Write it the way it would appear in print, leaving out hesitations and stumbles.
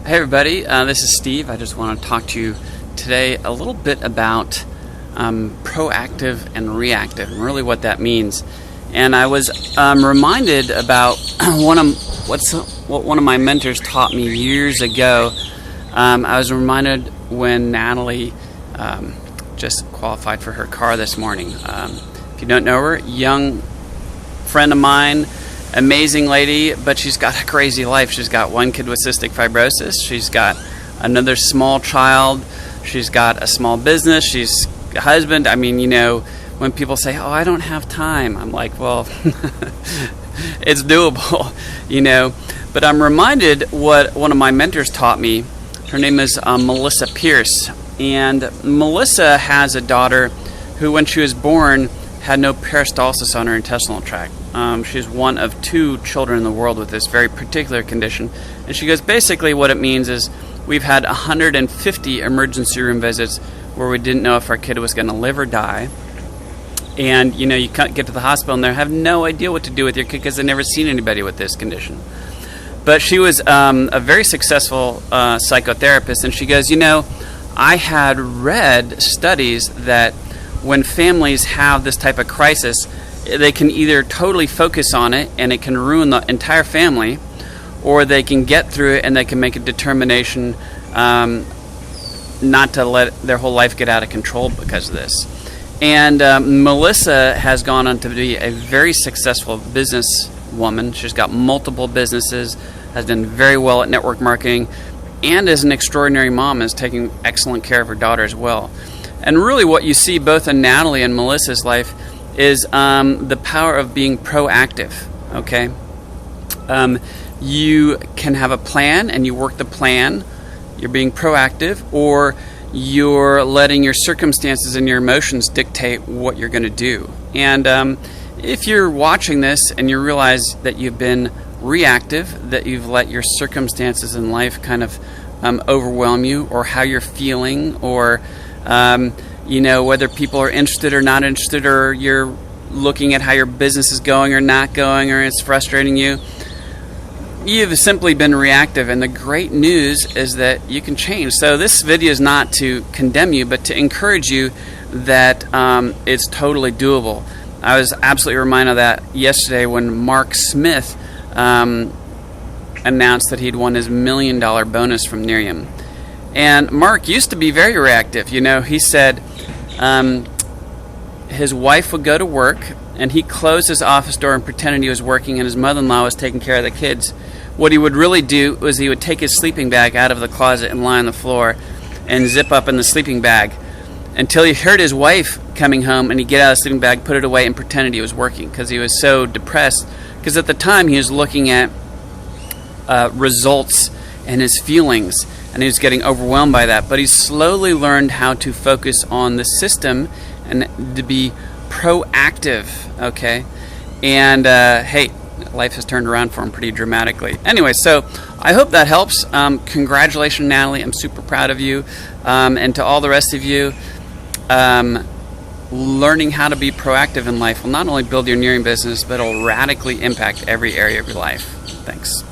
Hey everybody, this is Steve. I just want to talk to you today a little bit about proactive and reactive and really what that means. And I was reminded about what one of my mentors taught me years ago. I was reminded when Natalie just qualified for her car this morning. If you don't know her, young friend of mine, amazing lady, but she's got a crazy life. She's got one kid with cystic fibrosis. She's got another small child. She's got a small business. She's a husband. I mean, when people say, "Oh, I don't have time," I'm like, well, it's doable, But I'm reminded what one of my mentors taught me. Her name is Melissa Pierce. And Melissa has a daughter who, when she was born, had no peristalsis on her intestinal tract. She's one of 2 children in the world with this very particular condition. And she goes, basically what it means is we've had 150 emergency room visits where we didn't know if our kid was going to live or die. And, you can't get to the hospital and they have no idea what to do with your kid because they've never seen anybody with this condition. But she was a very successful psychotherapist, and she goes, I had read studies that when families have this type of crisis, they can either totally focus on it and it can ruin the entire family, or they can get through it and they can make a determination not to let their whole life get out of control because of this. And Melissa has gone on to be a very successful businesswoman. She's got multiple businesses, has done very well at network marketing, and is an extraordinary mom, is taking excellent care of her daughter as well. And really what you see both in Natalie and Melissa's life is the power of being proactive, okay? You can have a plan and you work the plan. You're being proactive, or you're letting your circumstances and your emotions dictate what you're going to do. And if you're watching this and you realize that you've been reactive, that you've let your circumstances in life kind of overwhelm you, or how you're feeling, or whether people are interested or not interested, or you're looking at how your business is going or not going, or it's frustrating you, you've simply been reactive. And the great news is that you can change. So this video is not to condemn you, but to encourage you that it's totally doable. I was absolutely reminded of that yesterday when Mark Smith announced that he'd won his $1 million bonus from Miriam. And Mark used to be very reactive. He said his wife would go to work and he closed his office door and pretended he was working, and his mother-in-law was taking care of the kids. What he would really do was he would take his sleeping bag out of the closet and lie on the floor and zip up in the sleeping bag until he heard his wife coming home, and he'd get out of the sleeping bag, put it away, and pretended he was working because he was so depressed. Because at the time he was looking at results and his feelings, and he was getting overwhelmed by that. But he slowly learned how to focus on the system and to be proactive, okay? And hey, life has turned around for him pretty dramatically. Anyway, so I hope that helps. Congratulations, Natalie. I'm super proud of you. And to all the rest of you, learning how to be proactive in life will not only build your nearing business, but it'll radically impact every area of your life. Thanks.